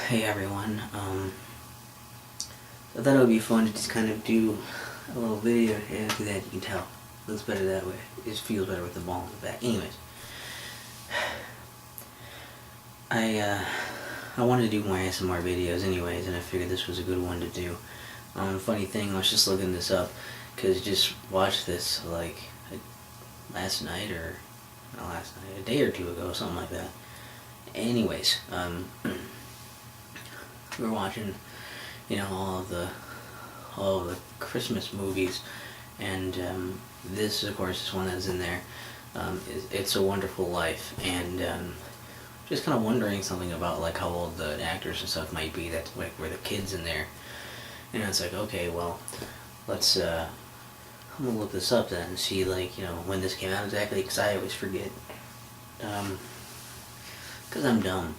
Hey everyone, I thought it would be fun to just kind of do a little video, and do that, you can tell. It looks better that way. It just feels better with the ball in the back. Anyways, I wanted to do more ASMR videos anyways, and I figured this was a good one to do. Funny thing, I was just looking this up, because just watched this, like, last night, or, not last night, a day or two ago, something like that. Anyways, we were watching, all of the Christmas movies, and this, of course, is one that's in there. It's a Wonderful Life, and just kind of wondering something about like how old the actors and stuff might be that like were the kids in there, and it's like, okay, well, let's I'm gonna look this up then and see like when this came out exactly, because I always forget, because I'm dumb,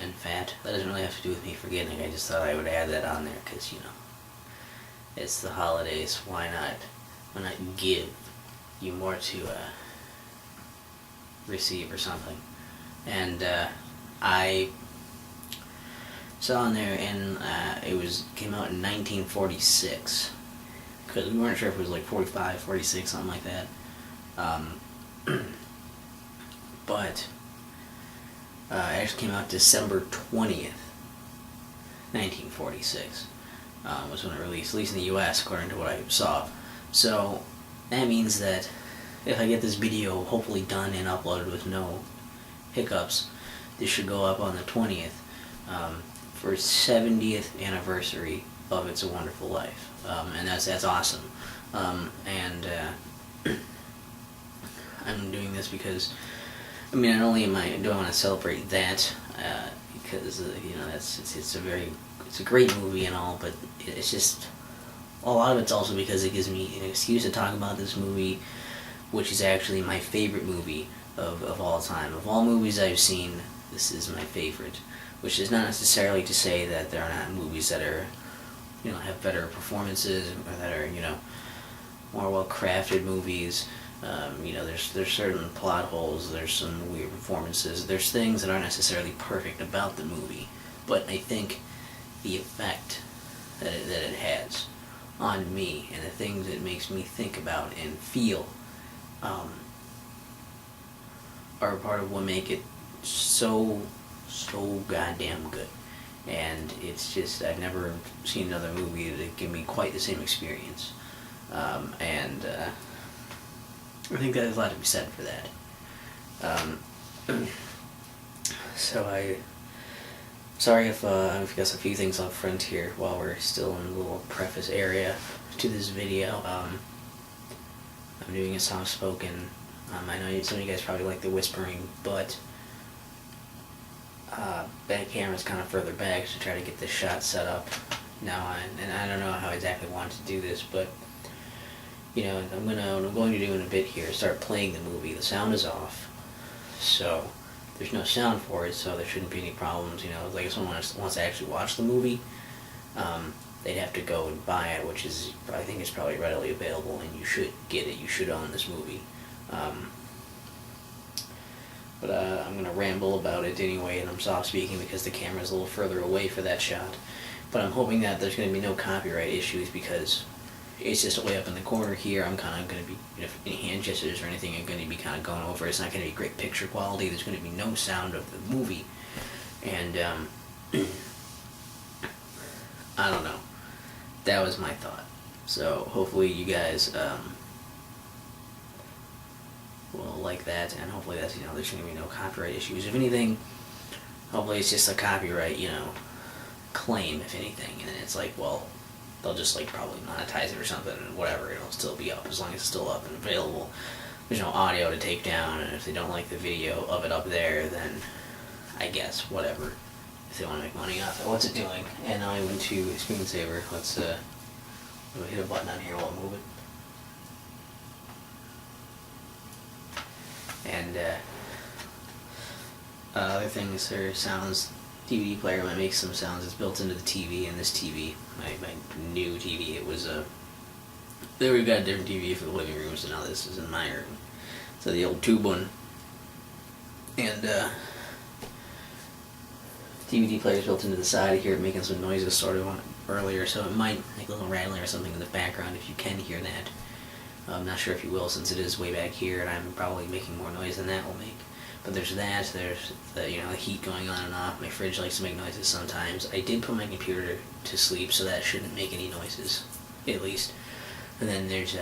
and fat. That doesn't really have to do with me forgetting. I just thought I would add that on there because it's the holidays. Why not? Why not give you more to receive or something? And I saw on there, and it came out in 1946, because we weren't sure if it was like 45, 46, something like that. But it actually came out December 20th, 1946, was when it released, at least in the US, according to what I saw. So that means that if I get this video hopefully done and uploaded with no hiccups, this should go up on the 20th, for 70th anniversary of It's a Wonderful Life, and that's awesome. And I'm doing this because, not only do I want to celebrate that, because it's a great movie and all, but it's just a lot of it's also because it gives me an excuse to talk about this movie, which is actually my favorite movie of all time. Of all movies I've seen, this is my favorite, which is not necessarily to say that there are not movies that are, have better performances, or that are, more well-crafted movies. There's certain plot holes, there's some weird performances, there's things that aren't necessarily perfect about the movie, but I think the effect that it has on me, and the things it makes me think about and feel, are part of what make it so goddamn good. And it's just, I've never seen another movie that give me quite the same experience. And I think there's a lot to be said for that. So sorry if I've got a few things up front here while we're still in the little preface area to this video. I'm doing a soft spoken. I know some of you guys probably like the whispering, but that camera's kind of further back to try to get this shot set up now, and I don't know how I exactly want to do this, but what I'm going to do in a bit here, start playing the movie. The sound is off, so there's no sound for it, so there shouldn't be any problems. Like if someone wants to actually watch the movie, they'd have to go and buy it, which is, I think it's probably readily available, and you should get it. You should own this movie. But I'm going to ramble about it anyway, and I'm soft speaking because the camera's a little further away for that shot. But I'm hoping that there's going to be no copyright issues, because it's just way up in the corner here. I'm kind of going to be, any hand gestures or anything, I'm going to be kind of going over. It's not going to be great picture quality. There's going to be no sound of the movie. And, I don't know. That was my thought. So, hopefully you guys, will like that, and hopefully that's, there's going to be no copyright issues. If anything, hopefully it's just a copyright, claim, if anything. And then it's like, well, they'll just like probably monetize it or something, and whatever, it'll still be up as long as it's still up and available. There's no audio to take down, and if they don't like the video of it up there, then I guess whatever, if they want to make money off it. What's it doing? And now I went to screensaver. Let's hit a button on here while I move it. And other things, there are sounds. DVD player might make some sounds. It's built into the TV, and this TV, my new TV, it was there we've got a different TV for the living room, so now this is in my room. So the old tube one, and DVD player's built into the side. I hear it making some noises sort of earlier, so it might make a little rattling or something in the background if you can hear that. I'm not sure if you will, since it is way back here and I'm probably making more noise than that will make. But there's that, there's the, the heat going on and off. My fridge likes to make noises sometimes. I did put my computer to sleep, so that shouldn't make any noises, at least. And then there's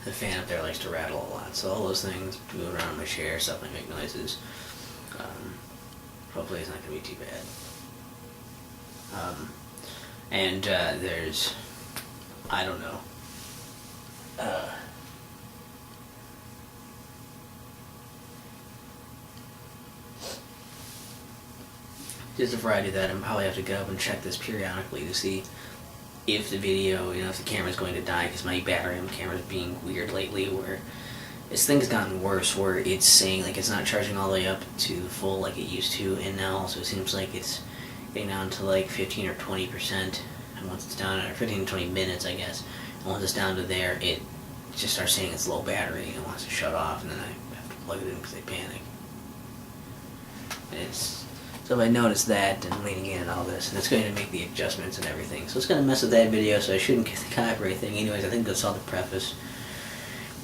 the fan up there likes to rattle a lot. So all those things, move around in my chair, stuff might make noises. Hopefully it's not going to be too bad. And there's, I don't know. Just a variety of that. I probably have to go up and check this periodically to see if the video, if the camera's going to die, because my battery on the camera's being weird lately, where this thing's gotten worse, where it's saying like it's not charging all the way up to full like it used to, and now also it seems like it's getting down to like 15 or 20%, and once it's down, or 15 to 20 minutes, I guess, and once it's down to there, it just starts saying it's low battery, and it wants to shut off, and then I have to plug it in because I panic. And so I noticed that and leaning in and all this, and it's going to make the adjustments and everything. So it's going to mess with that video, so I shouldn't get the copyright thing. Anyways, I think that's all the preface.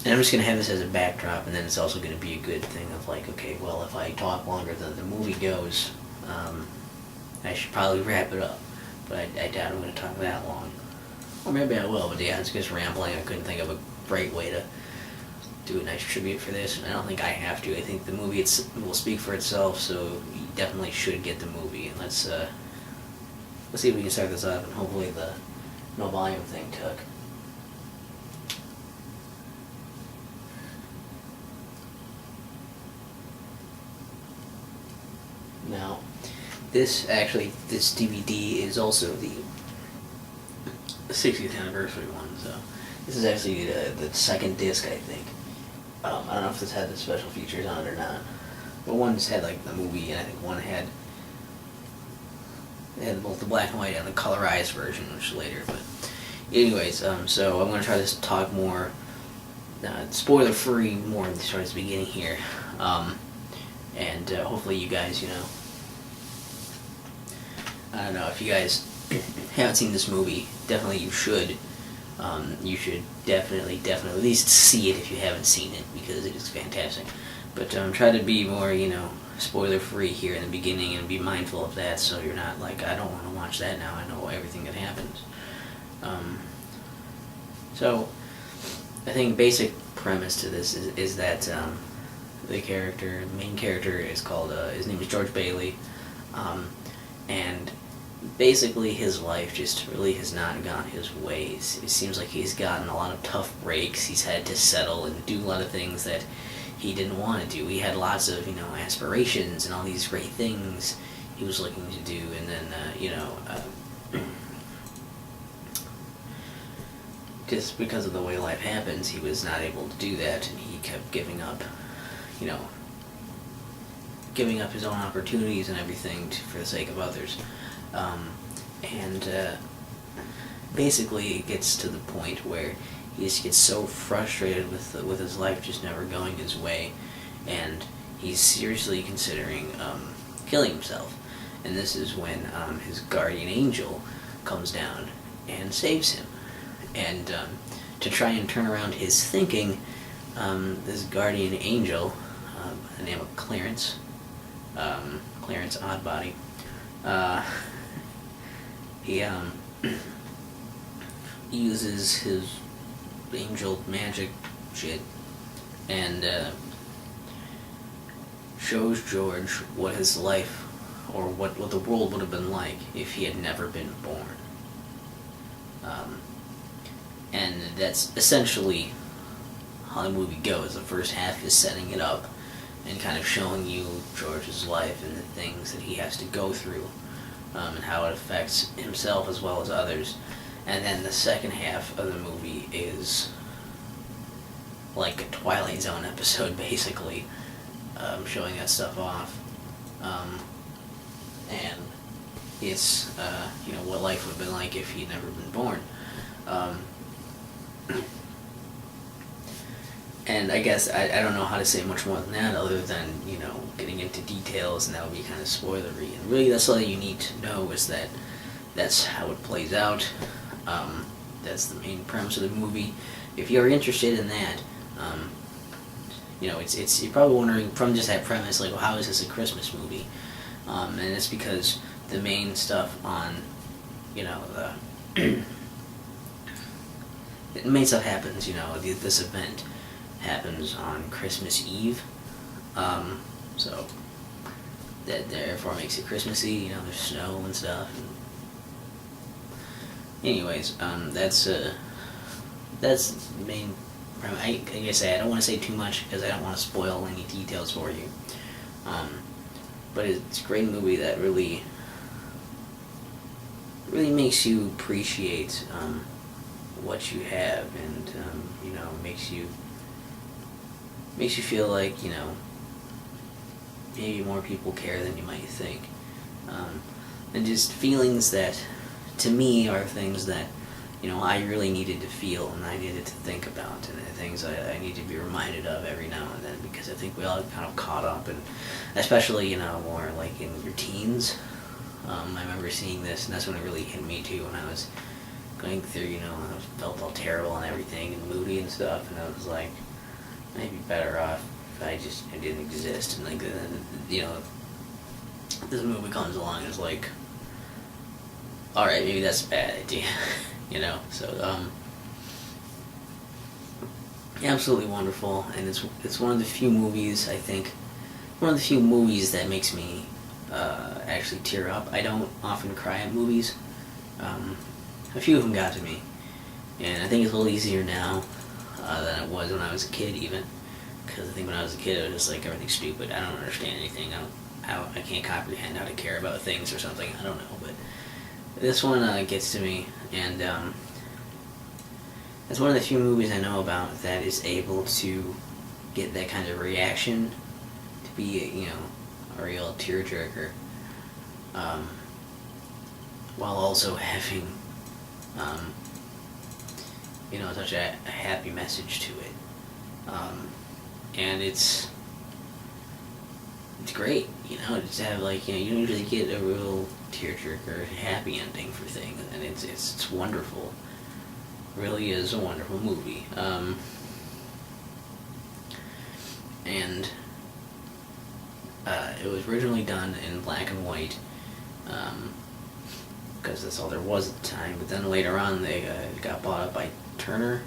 And I'm just going to have this as a backdrop, and then it's also going to be a good thing of like, okay, well, if I talk longer than the movie goes, I should probably wrap it up. But I doubt I'm going to talk that long. Or maybe I will, but yeah, it's just rambling. I couldn't think of a great way to do a nice tribute for this, and I don't think I have to. I think the movie will speak for itself, so you definitely should get the movie. And let's see if we can start this up, and hopefully the no volume thing took. Now, this DVD is also the 60th anniversary one, so this is actually the second disc, I think. I don't know if this had the special features on it or not. But one's had like the movie, and I think one had both the black and white and the colorized version, which is later. But anyways, so I'm going to try to talk more spoiler free, more towards the beginning here, and hopefully you guys, I don't know, if you guys haven't seen this movie, definitely you should. You should definitely at least see it if you haven't seen it, because it is fantastic. But try to be more, spoiler free here in the beginning, and be mindful of that, so you're not like, I don't want to watch that now, I know everything that happens. So I think basic premise to this is that the main character is called, his name is George Bailey, and basically his life just really has not gone his ways. It seems like he's gotten a lot of tough breaks. He's had to settle and do a lot of things that he didn't want to do. He had lots of, aspirations and all these great things he was looking to do, and then, just because of the way life happens, he was not able to do that, and he kept giving up his own opportunities and everything for the sake of others. And basically it gets to the point where he just gets so frustrated with his life just never going his way, and he's seriously considering killing himself. And this is when his guardian angel comes down and saves him. And to try and turn around his thinking, this guardian angel, by the name of Clarence Oddbody, he uses his angel magic shit and shows George what his life, or what the world would have been like if he had never been born. And that's essentially how the movie goes. The first half is setting it up and kind of showing you George's life and the things that he has to go through, and how it affects himself as well as others. And then the second half of the movie is like a Twilight Zone episode, basically, showing that stuff off. And it's, what life would have been like if he'd never been born. And I guess I don't know how to say much more than that, other than, you know, getting into details, and that would be kind of spoilery. And really, that's all you need to know, is that that's how it plays out. That's the main premise of the movie. If you're interested in that, you know, it's you're probably wondering from just that premise, like, well, how is this a Christmas movie? And it's because the main stuff on, you know, the main stuff happens, you know, this event happens on Christmas Eve. So that therefore makes it Christmassy, you know, there's snow and stuff. Anyways, that's the main. Like I say, I don't want to say too much because I don't want to spoil any details for you. But it's a great movie that really makes you appreciate what you have, and you know, makes you feel like, you know, maybe more people care than you might think, and just feelings that, to me, are things that, you know, I really needed to feel, and I needed to think about, and things I need to be reminded of every now and then, because I think we all get kind of caught up, and especially, you know, more like in your teens. I remember seeing this, and that's when it really hit me too, when I was going through, you know, I felt all terrible and everything, and moody and stuff, and I was like, I'd be better off if I didn't exist. And like, you know, this movie comes along and is like, all right, maybe that's a bad idea, you know. So absolutely wonderful, and it's one of the few movies, I think, one of the few movies that makes me actually tear up. I don't often cry at movies. A few of them got to me, and I think it's a little easier now than it was when I was a kid, even, because I think when I was a kid, it was just like, everything's stupid. I don't understand anything. I can't comprehend how to care about things or something. I don't know, but this one gets to me, and it's one of the few movies I know about that is able to get that kind of reaction, to be, you know, a real tearjerker, while also having, you know, such a happy message to it. And it's great, you know, just to have, like, you know, you don't usually get a real tearjerker happy ending for things, and it's wonderful. Really is a wonderful movie. And it was originally done in black and white, because that's all there was at the time. But then later on, they got bought up by Turner.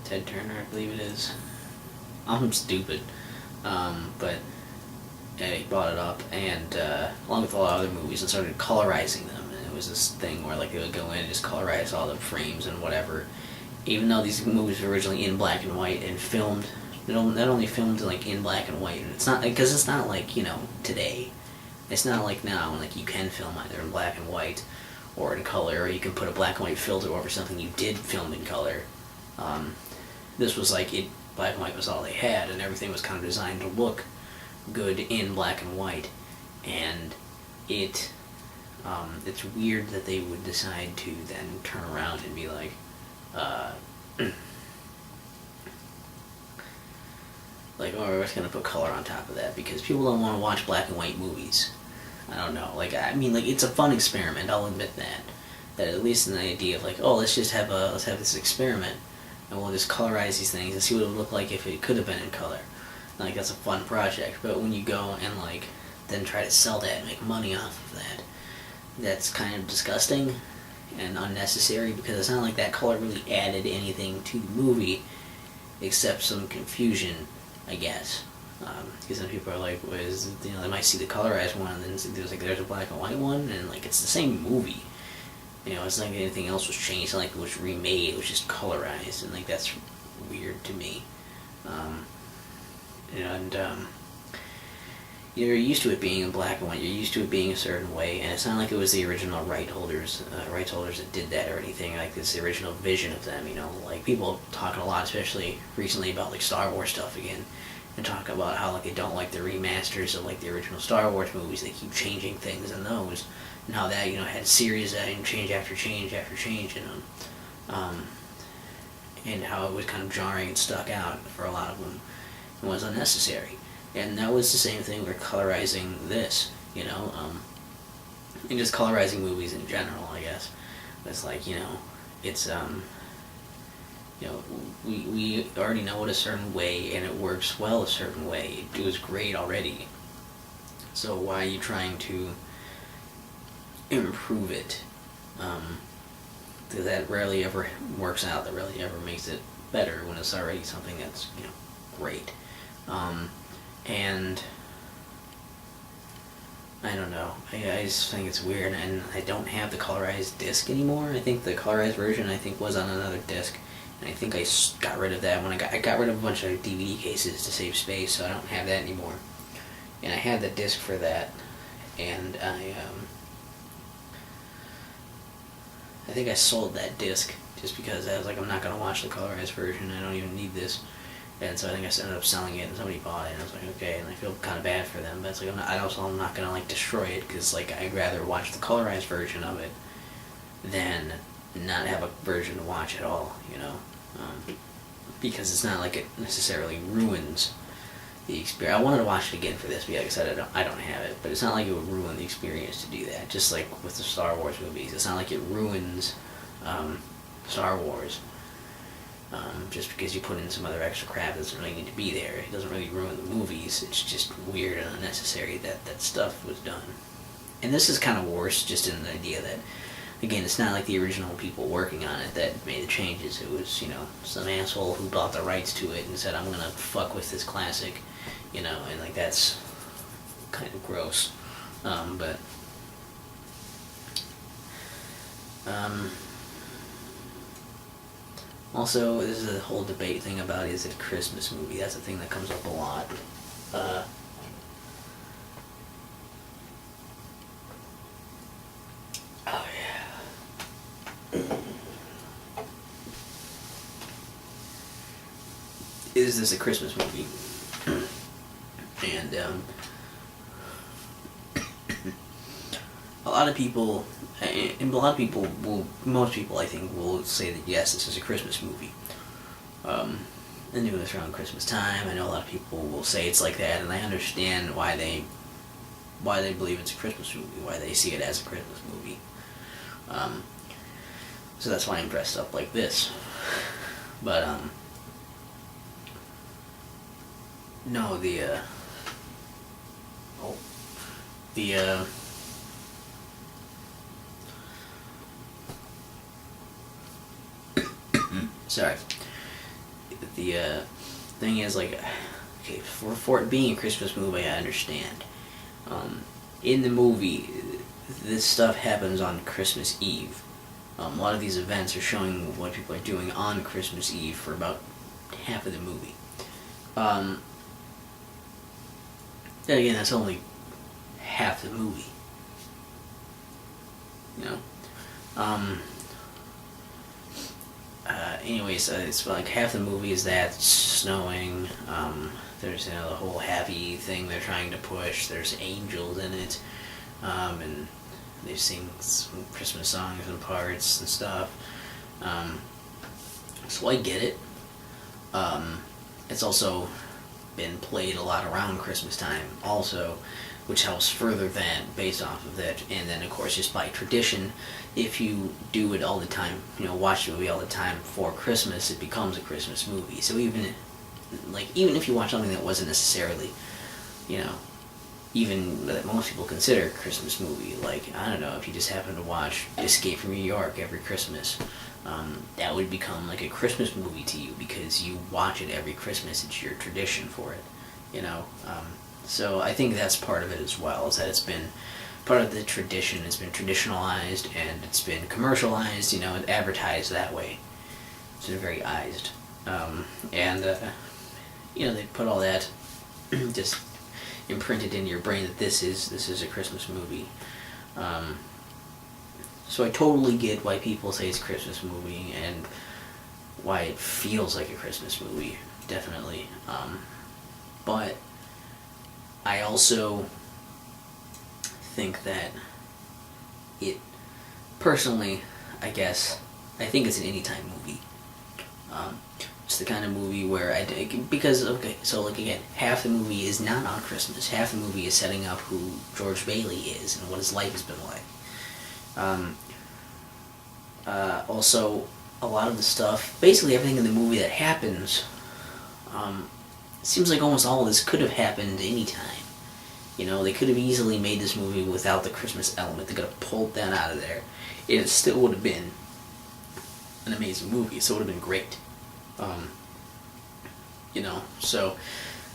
Ted Turner, I believe it is. I'm stupid. But yeah, he bought it up, and along with a lot of other movies, and started colorizing them. And it was this thing where, like, they would go in and just colorize all the frames and whatever. Even though these movies were originally in black and white and filmed, not only filmed like in black and white, and it's not, because it's not like, you know, today. It's not like now, like, you can film either in black and white or in color, or you can put a black and white filter over something you did film in color. This was like, black and white was all they had, and everything was kind of designed to look good in black and white. And it's weird that they would decide to then turn around and be like, like, oh, we're just gonna put color on top of that because people don't want to watch black and white movies. I don't know. Like, I mean, like, it's a fun experiment. I'll admit that. That at least in the idea of, like, oh, let's have this experiment, and we'll just colorize these things and see what it would look like if it could have been in color. And, like, that's a fun project. But when you go and, like, then try to sell that and make money off of that, that's kind of disgusting and unnecessary, because it's not like that color really added anything to the movie except some confusion, I guess. Because then people are like, you know, they might see the colorized one, and then there's a black and white one, and, like, it's the same movie. You know, it's not like anything else was changed. It's not like it was remade. It was just colorized, and, like, that's weird to me. You know, and you're used to it being in black and white. You're used to it being a certain way, and it's not like it was the original rights holders that did that or anything. Like, it's the original vision of them. You know, like, people talking a lot, especially recently, about, like, Star Wars stuff again, and talk about how, like, they don't like the remasters of, like, the original Star Wars movies. They keep changing things in those, and how that, you know, had series that and change after change after change in them. and how it was kind of jarring and stuck out for a lot of them. It was unnecessary. And that was the same thing with colorizing this, and just colorizing movies in general, I guess. It's like, it's, we already know it a certain way, and it works well a certain way. It was great already. So why are you trying to improve it? That rarely ever works out. That rarely ever makes it better when it's already something that's, great. And I don't know. I just think it's weird, and I don't have the colorized disc anymore. I think the colorized version was on another disc, and I think I got rid of that when I got rid of a bunch of DVD cases to save space, so I don't have that anymore. And I had the disc for that, and I think I sold that disc just because I was like, I'm not gonna watch the colorized version. I don't even need this. And so I think I ended up selling it, and somebody bought it, and I was like, okay, and I feel kind of bad for them, but it's like, I'm not gonna like destroy it, because like I'd rather watch the colorized version of it than not have a version to watch at all, because it's not like it necessarily ruins the experience. I wanted to watch it again for this, but like I said, I don't have it, but it's not like it would ruin the experience to do that. Just like with the Star Wars movies, it's not like it ruins Star Wars. Just because you put in some other extra crap that doesn't really need to be there. It doesn't really ruin the movies. It's just weird and unnecessary that stuff was done. And this is kind of worse, just in the idea that, again, it's not like the original people working on it that made the changes. It was, some asshole who bought the rights to it and said, I'm gonna fuck with this classic, and like that's kind of gross. Also, this is a whole debate thing about, is it a Christmas movie? That's a thing that comes up a lot. Oh yeah. Is this a Christmas movie? And a lot of people, most people I think will say that yes, this is a Christmas movie. And doing this around Christmas time, I know a lot of people will say it's like that, and I understand why they believe it's a Christmas movie, why they see it as a Christmas movie. So that's why I'm dressed up like this. But no, sorry. The thing is, like, okay, for it being a Christmas movie, I understand. In the movie, this stuff happens on Christmas Eve. A lot of these events are showing what people are doing on Christmas Eve for about half of the movie. Then again, that's only half the movie. Anyways, it's like half the movie is that snowing. There's the whole happy thing they're trying to push. There's angels in it, and they sing some Christmas songs and parts and stuff. So I get it. It's also been played a lot around Christmas time, also, which helps further that based off of that. And then, of course, just by tradition, if you do it all the time, watch the movie all the time for Christmas, it becomes a Christmas movie. So even if you watch something that wasn't necessarily, even that most people consider a Christmas movie, like, I don't know, if you just happen to watch Escape from New York every Christmas, that would become like a Christmas movie to you because you watch it every Christmas. It's your tradition for it, So I think that's part of it as well, is that it's been part of the tradition. It's been traditionalized and it's been commercialized, and advertised that way. It's been very ized. They put all that just imprinted in your brain that this is a Christmas movie. So I totally get why people say it's a Christmas movie and why it feels like a Christmas movie, definitely. But I also think that it, personally, I guess, I think it's an anytime movie. It's the kind of movie where because, okay, so like again, half the movie is not on Christmas. Half the movie is setting up who George Bailey is and what his life has been like. Also, a lot of the stuff, basically everything in the movie that happens, it seems like almost all of this could have happened anytime. You know, they could have easily made this movie without the Christmas element. They could have pulled that out of there. It still would have been an amazing movie. It still would have been great. You know, so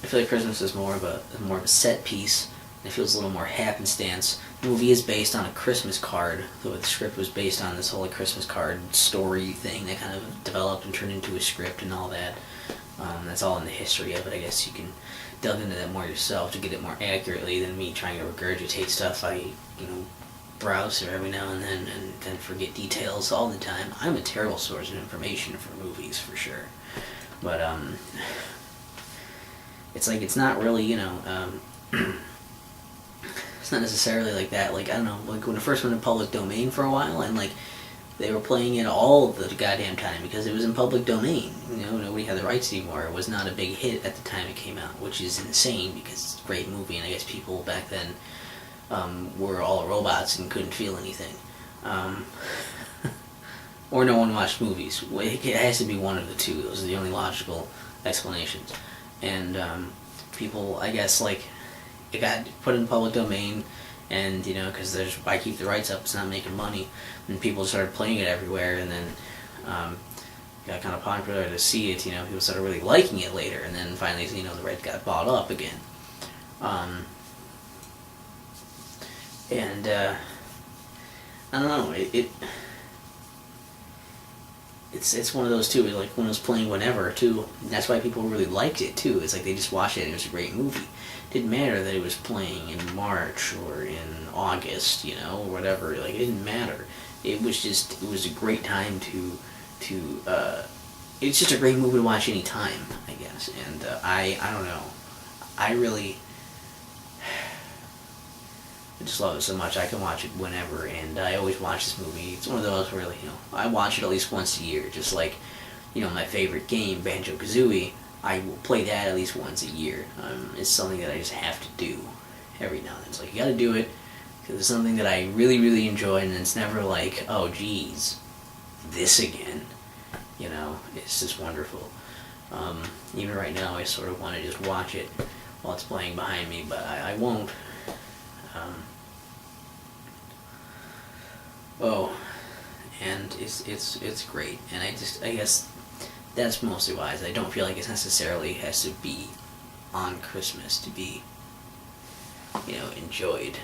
I feel like Christmas is more of a set piece. It feels a little more happenstance. The movie is based on a Christmas card, though the script was based on this whole Christmas card story thing that kind of developed and turned into a script and all that. That's all in the history of it. I guess you can delve into that more yourself to get it more accurately than me trying to regurgitate stuff I, browse through every now and then forget details all the time. I'm a terrible source of information for movies, for sure. But, it's like, it's not really, it's not necessarily like that. Like, I don't know, like when it first went in public domain for a while, and like, they were playing it all the goddamn time because it was in public domain. Nobody had the rights anymore. It was not a big hit at the time it came out, which is insane because it's a great movie, and I guess people back then were all robots and couldn't feel anything. Or no one watched movies. It has to be one of the two. Those are the only logical explanations. And people, I guess, like, it got put in public domain, and, because why keep the rights up? It's not making money. And people started playing it everywhere, and then got kind of popular to see it. People started really liking it later, and then finally, the rights got bought up again. And I don't know. It's one of those too. Like when it was playing whenever too. And that's why people really liked it too. It's like they just watched it and it was a great movie. It didn't matter that it was playing in March or in August, or whatever. Like it didn't matter. It was a great time to it's just a great movie to watch any time, I guess. And I don't know. I just love it so much. I can watch it whenever, and I always watch this movie. It's one of those where, I watch it at least once a year. Just like, my favorite game, Banjo-Kazooie, I will play that at least once a year. It's something that I just have to do every now and then. It's like, you gotta do it, because it's something that I really, really enjoy, and it's never like, oh, geez, this again. It's just wonderful. Even right now, I sort of want to just watch it while it's playing behind me, but I won't. And it's great, and I guess that's mostly why I don't feel like it necessarily has to be on Christmas to be, enjoyed.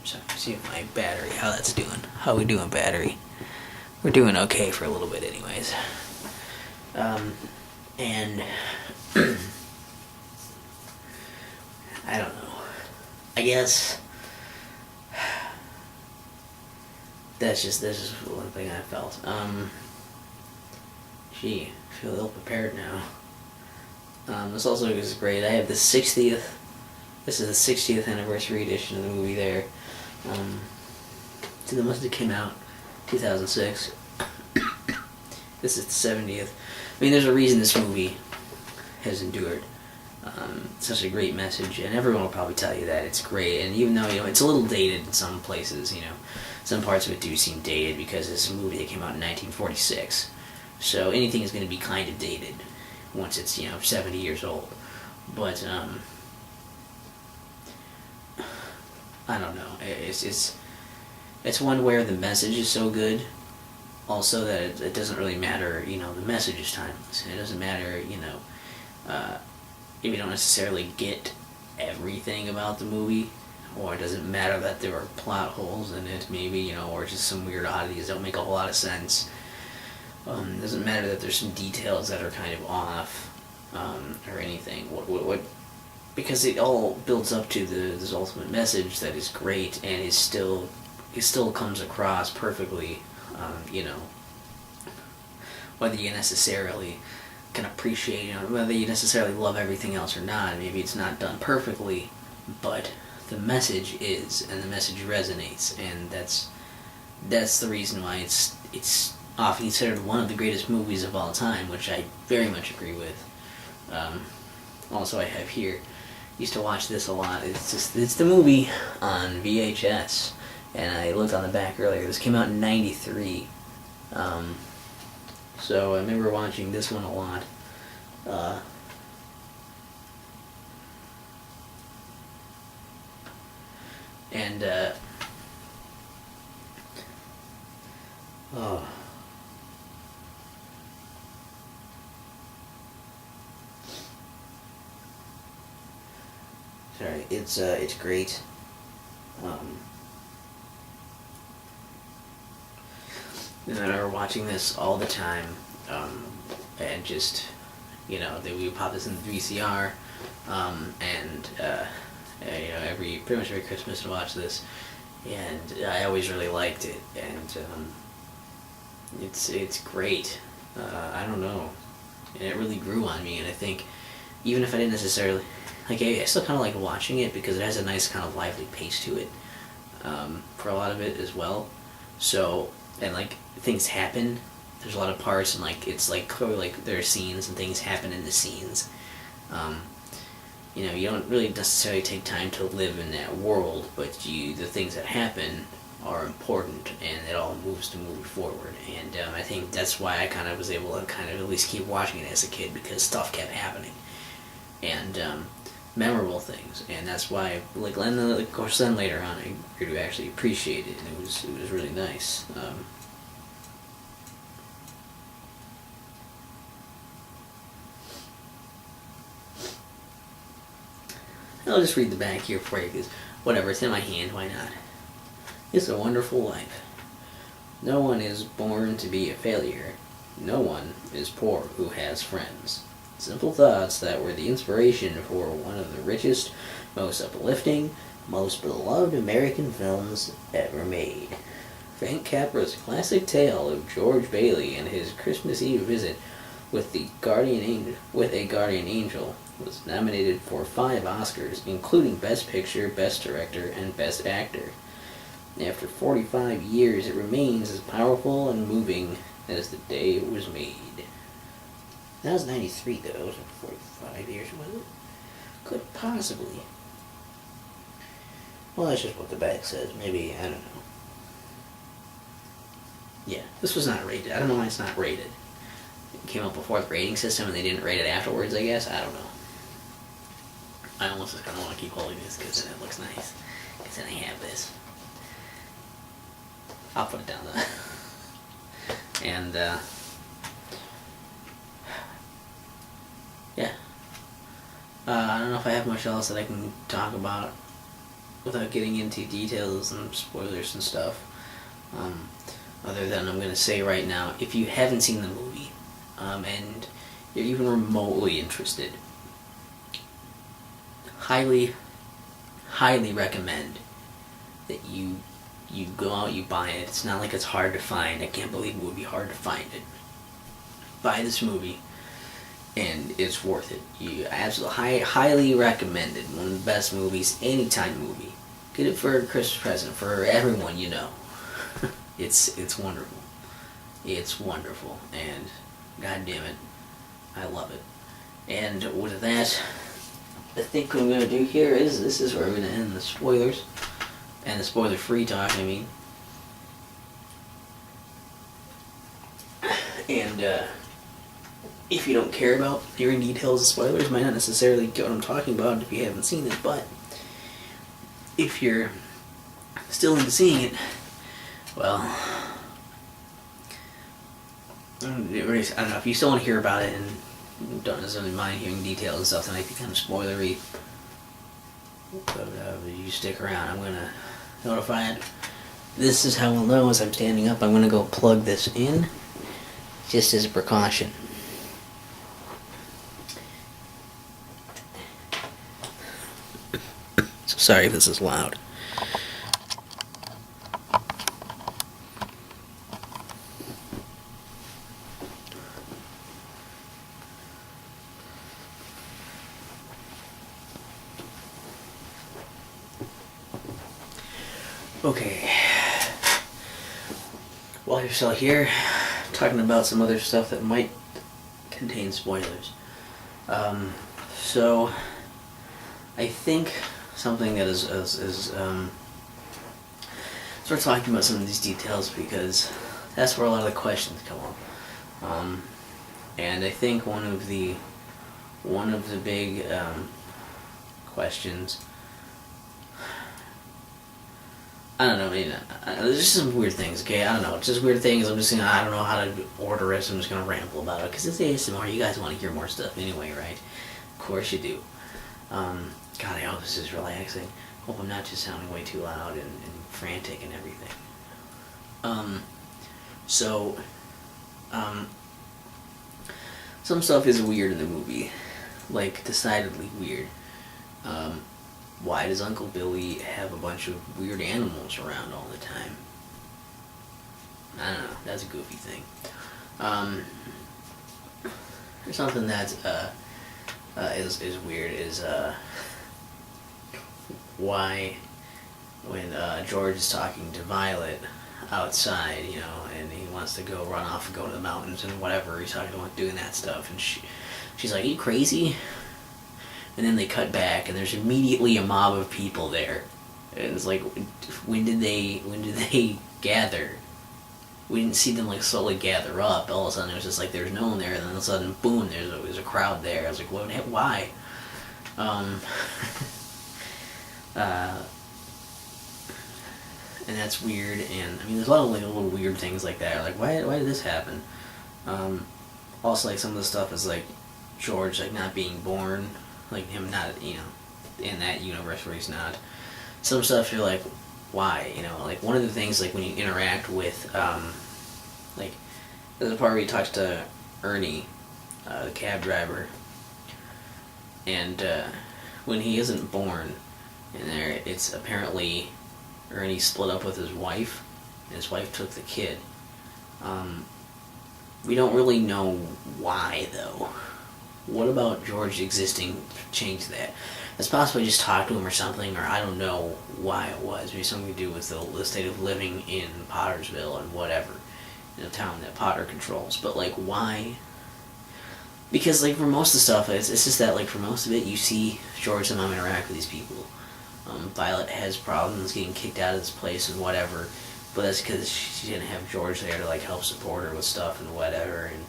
So see if my battery, how that's doing. How we doing, battery? We're doing okay for a little bit, anyways. And I don't know. I guess this is one thing I felt. I feel ill prepared now. This also is great. I have the 60th. This is the 60th anniversary edition of the movie there. So the must have came out 2006. This is the 70th. I mean, there's a reason this movie has endured. Such a great message, and everyone will probably tell you that it's great. And even though it's a little dated in some places, some parts of it do seem dated because it's a movie that came out in 1946. So anything is going to be kind of dated once it's 70 years old. But I don't know. It's one where the message is so good. Also, that it doesn't really matter. The message is timeless. It doesn't matter. If you don't necessarily get everything about the movie, or it doesn't matter that there are plot holes in it, maybe, or just some weird oddities that don't make a whole lot of sense. It doesn't matter that there's some details that are kind of off, or anything. What? Because it all builds up to this ultimate message that is great and it still comes across perfectly. Whether you necessarily can appreciate, whether you necessarily love everything else or not. Maybe it's not done perfectly, but the message is, and the message resonates, and that's the reason why it's often considered one of the greatest movies of all time, which I very much agree with. Also, I have here, used to watch this a lot. It's the movie on VHS, and I looked on the back earlier. This came out in '93, so I remember watching this one a lot. And oh. Sorry, it's great. And I remember watching this all the time, and just, we would pop this in the VCR, and pretty much every Christmas to watch this, and I always really liked it, and it's great. I don't know, and it really grew on me, and I think even if I didn't necessarily like, I still kind of like watching it because it has a nice kind of lively pace to it, for a lot of it as well. So, and like things happen. There's a lot of parts, and like it's like clearly like there are scenes and things happen in the scenes. You don't really necessarily take time to live in that world, but the things that happen are important, and it all moves the movie forward. And I think that's why I kind of was able to kind of at least keep watching it as a kid, because stuff kept happening, and memorable things, and that's why, like, of course, then later on, I grew to actually appreciate it, and it was really nice. I'll just read the back here for you, because whatever, it's in my hand, why not? It's a wonderful life. No one is born to be a failure. No one is poor who has friends. Simple thoughts that were the inspiration for one of the richest, most uplifting, most beloved American films ever made. Frank Capra's classic tale of George Bailey and his Christmas Eve visit with a guardian angel was nominated for 5 Oscars, including Best Picture, Best Director, and Best Actor. After 45 years, it remains as powerful and moving as the day it was made. That was 93, though. It wasn't 45 years, was it? Could possibly. Well, that's just what the back says. Maybe, I don't know. Yeah, this was not rated. I don't know why it's not rated. It came out before the rating system, and they didn't rate it afterwards, I guess. I don't know. I almost just kind of want to keep holding this, because then it looks nice. Because then I have this. I'll put it down, though. And, yeah. I don't know if I have much else that I can talk about without getting into details and spoilers and stuff. Other than I'm going to say right now, if you haven't seen the movie, and you're even remotely interested, highly recommend that you go out, you buy it. It's not like it's hard to find. I can't believe it would be hard to find it. Buy this movie, and it's worth it. You absolutely highly recommend it. One of the best movies, anytime movie. Get it for a Christmas present for everyone you know. It's wonderful. It's wonderful, and god damn it, I love it. And with that, I think what I'm going to do here is, this is where we're going to end the spoilers, and the spoiler-free talk, I mean. And, if you don't care about hearing details of spoilers, you might not necessarily get what I'm talking about if you haven't seen it, but if you're still into seeing it, well, I don't know, if you still want to hear about it and don't necessarily mind hearing details and stuff that might be kind of spoilery, but you stick around, I'm going to notify it. This is how we'll know as I'm standing up. I'm going to go plug this in, just as a precaution. So sorry if this is loud. Okay. While you're still here, talking about some other stuff that might contain spoilers. So I think something that is start talking about some of these details because that's where a lot of the questions come up. And I think one of the big questions. I don't know. I mean, there's just some weird things. Okay, I don't know. It's just weird things. I don't know how to order it, so I'm just gonna ramble about it because it's ASMR. You guys want to hear more stuff anyway, right? Of course you do. God, I hope this is relaxing. Hope I'm not just sounding way too loud and frantic and everything. Some stuff is weird in the movie, like decidedly weird. Why does Uncle Billy have a bunch of weird animals around all the time? I don't know. That's a goofy thing. There's something that is weird is why when George is talking to Violet outside, you know, and he wants to go run off and go to the mountains and whatever, he's talking about doing that stuff, and she's like, "Are you crazy?" And then they cut back, and there's immediately a mob of people there. And it's like, when did they gather? We didn't see them like slowly gather up. All of a sudden, it was just like there's no one there, and then all of a sudden, boom, there's a crowd there. I was like, what? Why? And that's weird. And I mean, there's a lot of like little weird things like that. Like, why did this happen? Also, like some of the stuff is like George like not being born. Like him not, you know, in that universe where he's not. Some stuff you're like, why? You know, like one of the things like when you interact with, like there's a part where he talks to Ernie, the cab driver, and when he isn't born, in there it's apparently Ernie split up with his wife, and his wife took the kid. We don't really know why though. What about George existing changed that? It's possibly just talk to him or something, or I don't know why it was. Maybe something to do with the state of living in Pottersville and whatever, in a town that Potter controls. But like, why? Because like for most of the stuff, it's just that like for most of it, you see George and Mom interact with these people. Violet has problems getting kicked out of this place and whatever, but that's because she didn't have George there to like help support her with stuff and whatever and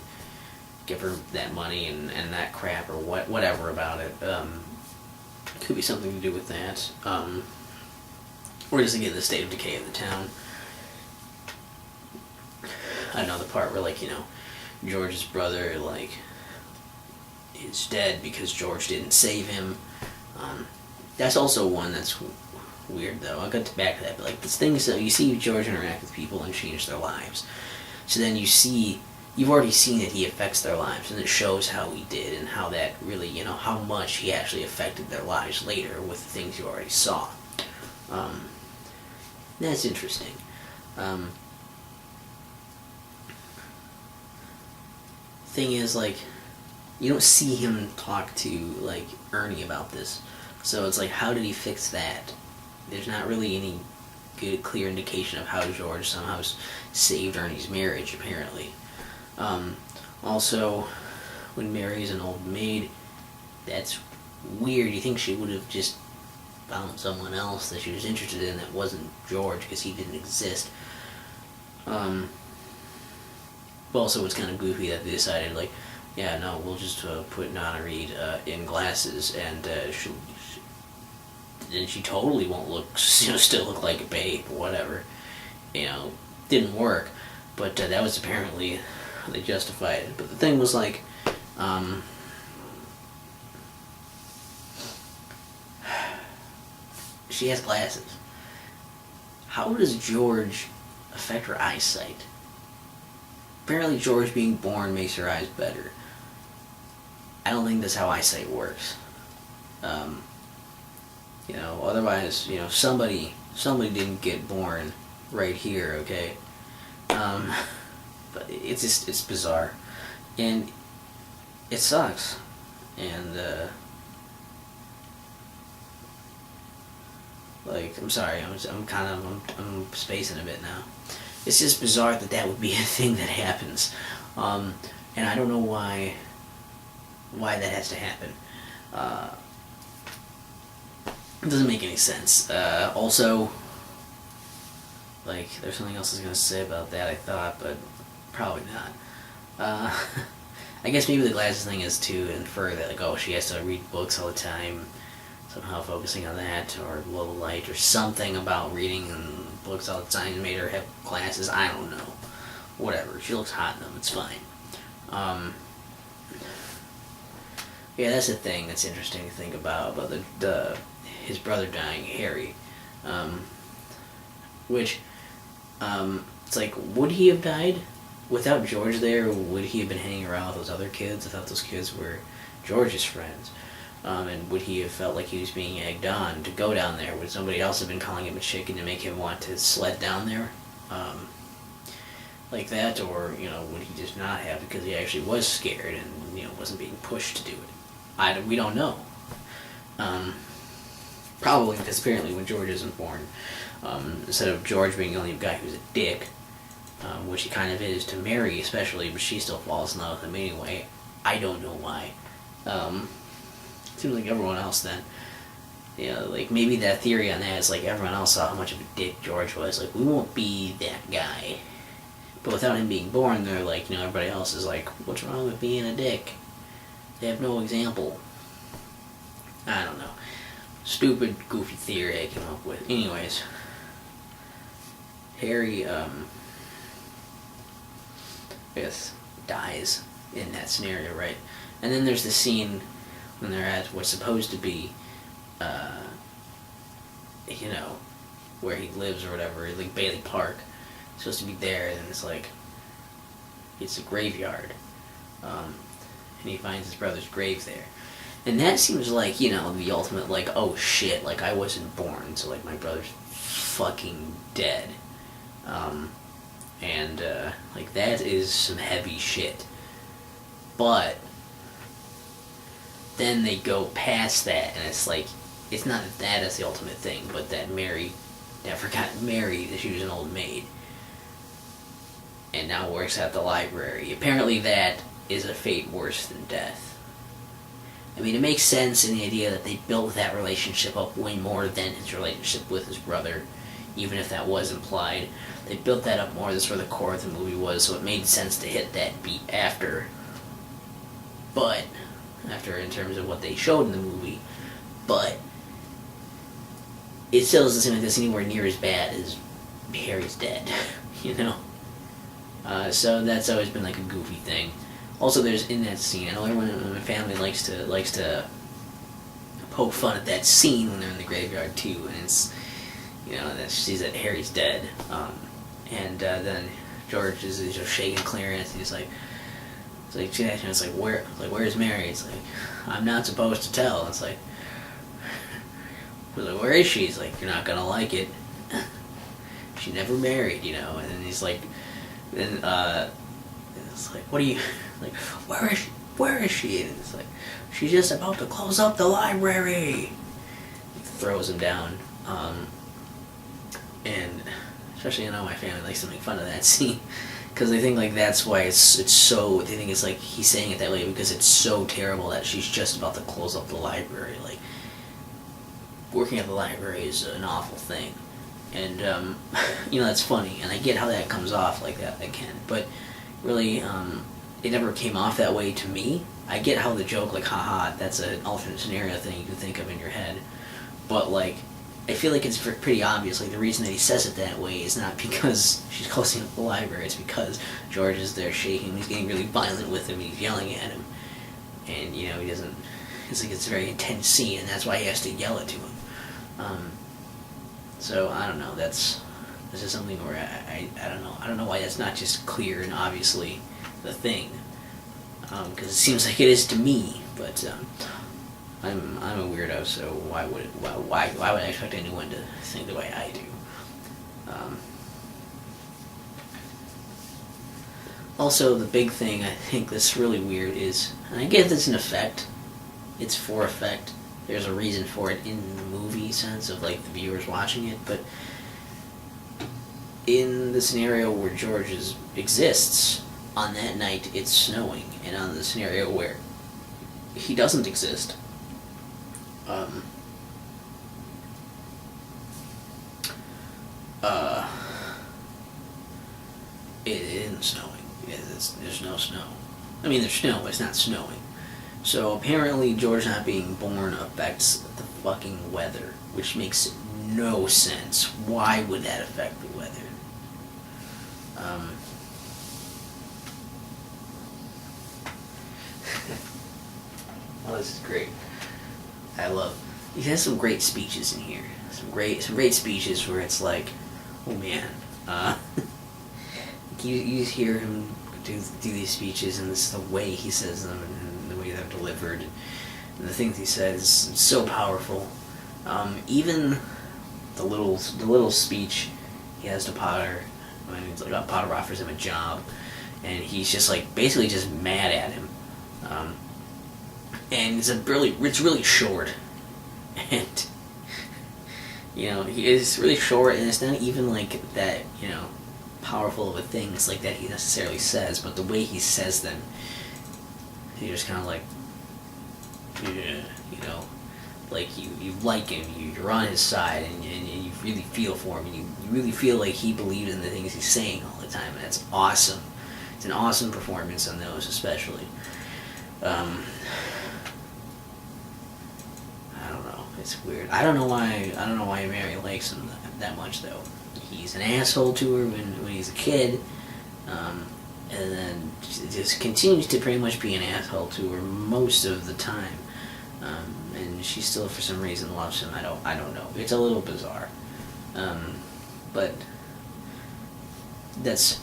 give her that money and that crap or whatever about it. Could be something to do with that. Or just to get the state of decay of the town. I know the part where like, you know, George's brother like is dead because George didn't save him. That's also one that's weird though. I'll get back to that, but like this thing is that you see George interact with people and change their lives. So then you've already seen that he affects their lives, and it shows how he did and how that really, you know, how much he actually affected their lives later with the things you already saw. That's interesting. Thing is, like, you don't see him talk to, like, Ernie about this. So it's like, how did he fix that? There's not really any good, clear indication of how George somehow saved Ernie's marriage, apparently. Also, when Mary's an old maid, that's weird. You think she would have just found someone else that she was interested in that wasn't George, because he didn't exist. But also, it's kind of goofy that they decided, like, yeah, no, we'll just put Nana Reed in glasses, and then she totally won't look, you know, still look like a babe or whatever. You know, didn't work, but that was apparently how they justified it. But the thing was like, she has glasses. How does George affect her eyesight? Apparently George being born makes her eyes better. I don't think that's how eyesight works. You know, otherwise, you know, somebody didn't get born right here, okay? But it's bizarre. And it sucks. And, like, I'm sorry, I'm spacing a bit now. it's just bizarre that that would be a thing that happens, and I don't know why that has to happen. It doesn't make any sense. Also, like, there's something else I was gonna say about that, I thought, but probably not. I guess maybe the glasses thing is to infer that, like, oh, she has to read books all the time, somehow focusing on that, or low light, or something about reading books all the time made her have glasses. I don't know. Whatever. She looks hot in them. It's fine. Yeah, that's the thing that's interesting to think about his brother dying, Harry. Which, it's like, would he have died without George there? Would he have been hanging around with those other kids? I thought those kids were George's friends. And would he have felt like he was being egged on to go down there? Would somebody else have been calling him a chicken to make him want to sled down there? Like that? Or, would he just not have because he actually was scared and, wasn't being pushed to do it? We don't know. Probably because apparently when George isn't born, instead of George being the only guy who's a dick, which he kind of is to Mary especially, but she still falls in love with him anyway. I don't know why. Seems like everyone else then. Like maybe that theory on that is like everyone else saw how much of a dick George was. Like, we won't be that guy. But without him being born, they're like, everybody else is like, what's wrong with being a dick? They have no example. I don't know. Stupid, goofy theory I came up with. Anyways, Harry, yes, dies in that scenario, right? And then there's the scene when they're at what's supposed to be, where he lives or whatever, like Bailey Park. It's supposed to be there, and it's like, it's a graveyard. And he finds his brother's grave there. And that seems like, the ultimate, like, oh shit, like, I wasn't born, so, like, my brother's fucking dead. Like, that is some heavy shit. But then they go past that, and it's like, it's not that is the ultimate thing, but that Mary never got married, that she was an old maid. And now works at the library. Apparently that is a fate worse than death. I mean, it makes sense in the idea that they built that relationship up way more than his relationship with his brother, even if that was implied. They built that up more, that's where the core of the movie was, so it made sense to hit that beat after. But, in terms of what they showed in the movie, but it still doesn't seem like that's anywhere near as bad as Harry's dead, So that's always been like a goofy thing. Also, there's in that scene, I know everyone in my family likes to poke fun at that scene when they're in the graveyard too, and it's, that she sees that Harry's dead, and then George is just shaking Clarence, and he's like, it's like, where's Mary? It's like, I'm not supposed to tell. It's like, where is she? He's like, you're not gonna like it. She never married, and then he's like, then it's like, what are you, like, where is she? And it's like, she's just about to close up the library. He throws him down, and especially, my family likes to make fun of that scene, because they think, like, that's why it's so, they think it's, like, he's saying it that way because it's so terrible that she's just about to close up the library. Like, working at the library is an awful thing. And, that's funny, and I get how that comes off like that, again, but really, it never came off that way to me. I get how the joke, like, haha, that's an alternate scenario thing you can think of in your head, but, like, I feel like it's pretty obvious, like, the reason that he says it that way is not because she's closing up the library, it's because George is there shaking, he's getting really violent with him, he's yelling at him, and, he doesn't, it's like, it's a very intense scene, and that's why he has to yell it to him. So, I don't know, this is something where I don't know why that's not just clear and obviously the thing, because it seems like it is to me, but, I'm a weirdo, so why would I expect anyone to think the way I do? Also, the big thing I think that's really weird is, and I get this in effect, it's for effect, there's a reason for it in the movie sense of, like, the viewers watching it, but in the scenario where exists, on that night it's snowing, and on the scenario where he doesn't exist, um, uh, it isn't snowing. There's no snow. I mean, there's snow, but it's not snowing. So apparently George not being born affects the fucking weather, which makes no sense. Why would that affect the weather? Oh, this is great. He has some great speeches in here. Some great speeches where it's like, oh man, you hear him do these speeches, and this is the way he says them, and the way they're delivered, and the things he says is so powerful. Even the little speech he has to Potter when he's like, Potter offers him a job, and he's just like basically just mad at him, and it's really short, and it's really short, and it's not even like that powerful of a things like that he necessarily says, but the way he says them, you're just kind of like, yeah, like you like him, you're on his side, and you really feel for him, and you really feel like he believes in the things he's saying all the time, and that's awesome. It's an awesome performance on those, especially. I don't know. It's weird. I don't know why Mary likes him that much though. He's an asshole to her when he's a kid, and then just continues to pretty much be an asshole to her most of the time. And she still, for some reason, loves him. I don't know. It's a little bizarre, but that's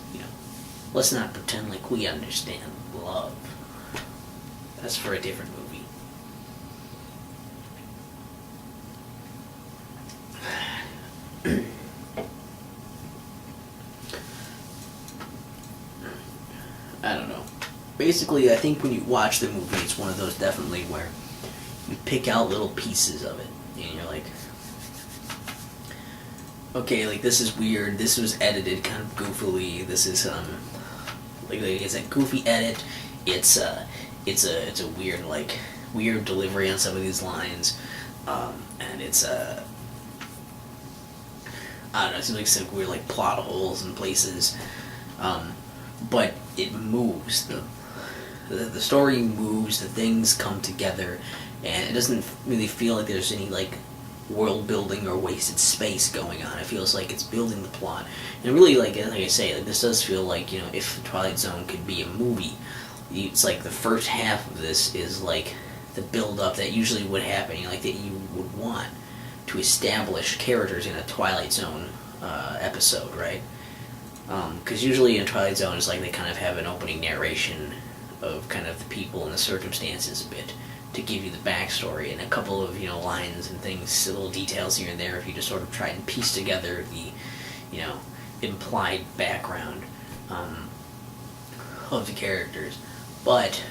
let's not pretend like we understand love. That's for a different movie. I don't know. Basically, I think when you watch the movie, it's one of those definitely where you pick out little pieces of it, and you're like, okay, like this is weird. This was edited kind of goofily. This is like it's a goofy edit. It's a weird delivery on some of these lines, and it's I don't know. It seems like some weird like plot holes in places, but it moves. The story moves. The things come together, and it doesn't really feel like there's any like world building or wasted space going on. It feels like it's building the plot, and really like I say, like this does feel like if Twilight Zone could be a movie, it's like the first half of this is like the build up that usually would happen, that you would want to establish characters in a Twilight Zone episode, right? Because usually in Twilight Zone it's like they kind of have an opening narration of kind of the people and the circumstances a bit to give you the backstory and a couple of lines and things, little details here and there if you just sort of try and piece together the implied background of the characters, but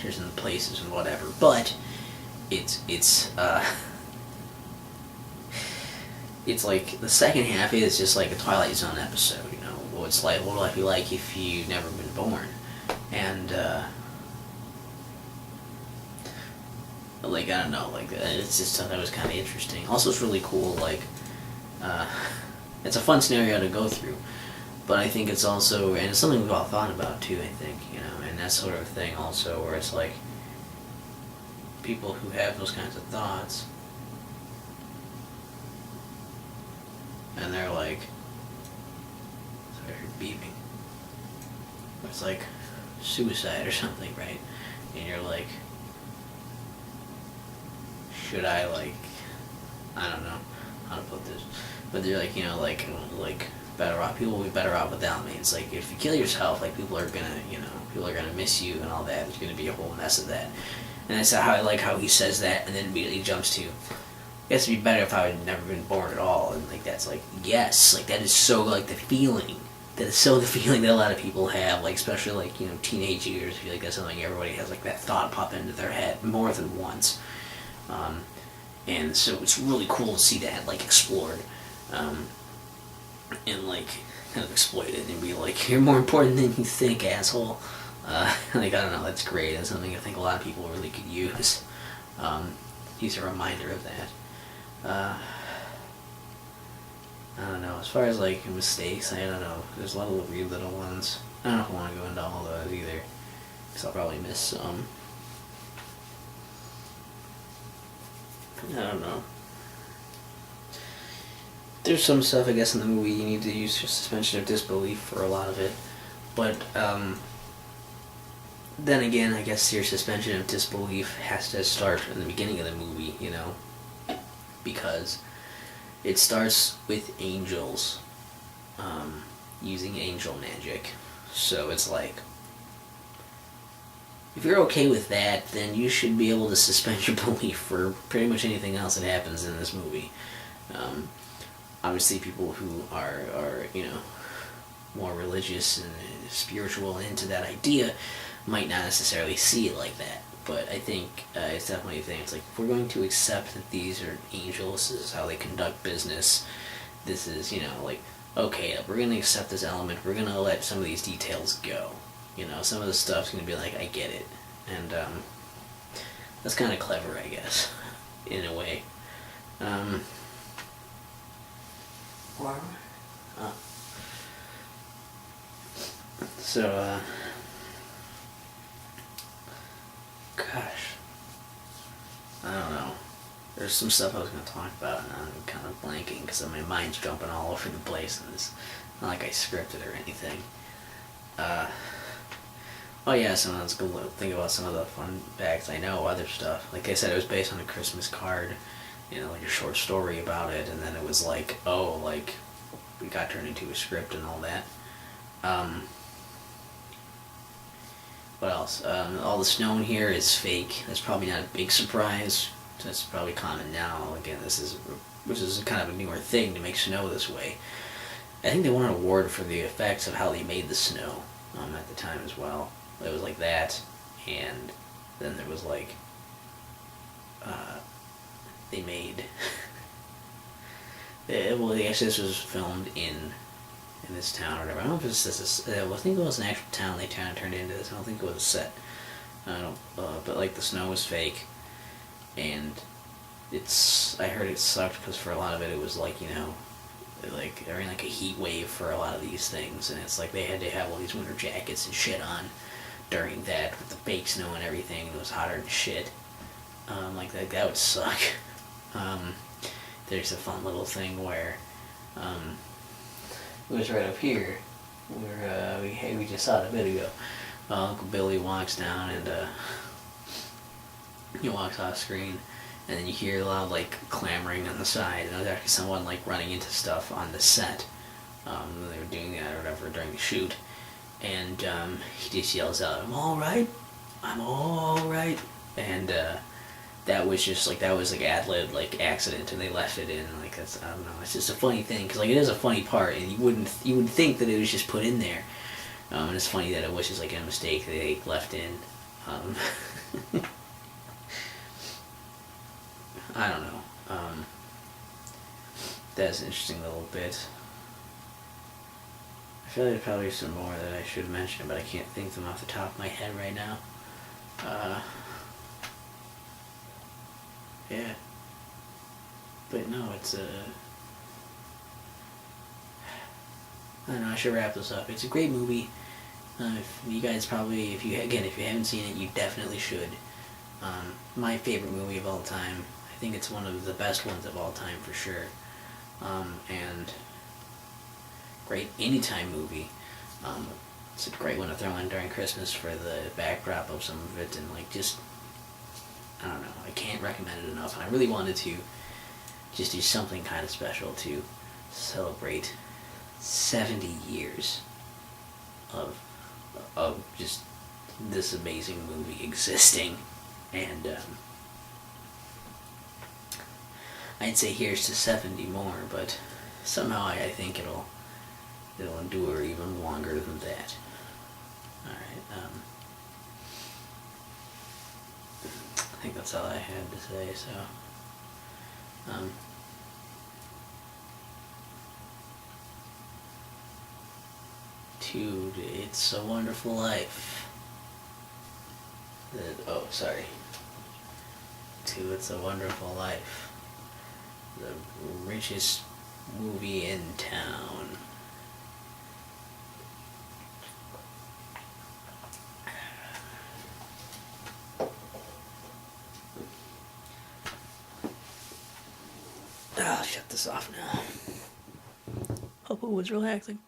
there's in the places and whatever. But it's like the second half is just like a Twilight Zone episode. It's like, what will life be like if you've never been born? And like I don't know, like it's just something that was kind of interesting. Also, it's really cool. Like it's a fun scenario to go through, but I think it's also, and it's something we've all thought about too. I think and that sort of thing also, where it's like people who have those kinds of thoughts, and they're like, sorry for beeping. It's like suicide or something, right? And you're like, should I I don't know how to put this, but they're like, like better off. People will be better off without me. It's like if you kill yourself, like people are gonna miss you and all that. There's gonna be a whole mess of that. And that's how I like how he says that, and then immediately jumps to, I guess it'd be better if I had never been born at all. And like that's like, yes, like that is so like the feeling. That is so the feeling that a lot of people have, like especially like teenage years. I feel like that's something everybody has, like that thought pop into their head more than once. And so it's really cool to see that like explored. and like kind of exploit it and be like, "You're more important than you think, asshole." Like, I don't know, that's great. That's something I think a lot of people really could use. Use a reminder of that. I don't know. As far as like mistakes, I don't know. There's a lot of weird little ones. I don't know if I want to go into all those either, because I'll probably miss some. I don't know. There's some stuff, I guess, in the movie you need to use your suspension of disbelief for a lot of it. But, then again, I guess your suspension of disbelief has to start in the beginning of the movie, you know? Because it starts with angels, using angel magic. So it's like, if you're okay with that, then you should be able to suspend your belief for pretty much anything else that happens in this movie. Obviously, people who are more religious and spiritual and into that idea might not necessarily see it like that. But I think it's definitely a thing. It's like, if we're going to accept that these are angels, this is how they conduct business, this is, like, okay, we're going to accept this element, we're going to let some of these details go. Some of the stuff's going to be like, I get it. And that's kind of clever, I guess, in a way. So, gosh, I don't know. There's some stuff I was going to talk about, and I'm kind of blanking because my mind's jumping all over the place, and it's not like I scripted or anything. Oh yeah, so let's go think about some of the fun facts. I know other stuff. Like I said, it was based on a Christmas card, like a short story about it, and then it was like, oh, like, it got turned into a script and all that. What else? All the snow in here is fake. That's probably not a big surprise. That's probably common now. Again, this is kind of a newer thing to make snow this way. I think they won an award for the effects of how they made the snow at the time as well. It was like that, and then there was like, they made, well, I guess this was filmed in this town or whatever. I don't know if this is, I think it was an actual town they kind of turned into this. I don't think it was a set. But like the snow was fake, and I heard it sucked because for a lot of it was like, like they're in like a heat wave for a lot of these things, and it's like they had to have all these winter jackets and shit on during that with the fake snow and everything. It was hotter than shit. Like that would suck. There's a fun little thing where it was right up here where we just saw it a bit ago. Uncle Billy walks down and he walks off screen, and then you hear a lot of like clamoring on the side, and there's actually someone like running into stuff on the set. They were doing that or whatever during the shoot, and he just yells out, "I'm all right, I'm all right," and that was just like, that was like ad-lib, like accident, and they left it in. Like, that's, I don't know, it's just a funny thing because like it is a funny part, and you would think that it was just put in there, and it's funny that it was just like a mistake that they left in. I don't know. That's an interesting little bit. I feel like there's probably some more that I should mention, but I can't think of them off the top of my head right now. Yeah. But no, it's I don't know, I should wrap this up. It's a great movie. If you guys probably, if you haven't seen it, you definitely should. My favorite movie of all time. I think it's one of the best ones of all time for sure. And great anytime movie. It's a great one to throw in during Christmas for the backdrop of some of it, and like just, I don't know, I can't recommend it enough. And I really wanted to just do something kind of special to celebrate 70 years of just this amazing movie existing. And I'd say here's to 70 more, but somehow I think it'll endure even longer than that. Alright, I think that's all I had to say, so to It's a Wonderful Life. Oh, sorry. To It's a Wonderful Life. The richest movie in town. I'll shut this off now. Hope it was relaxing.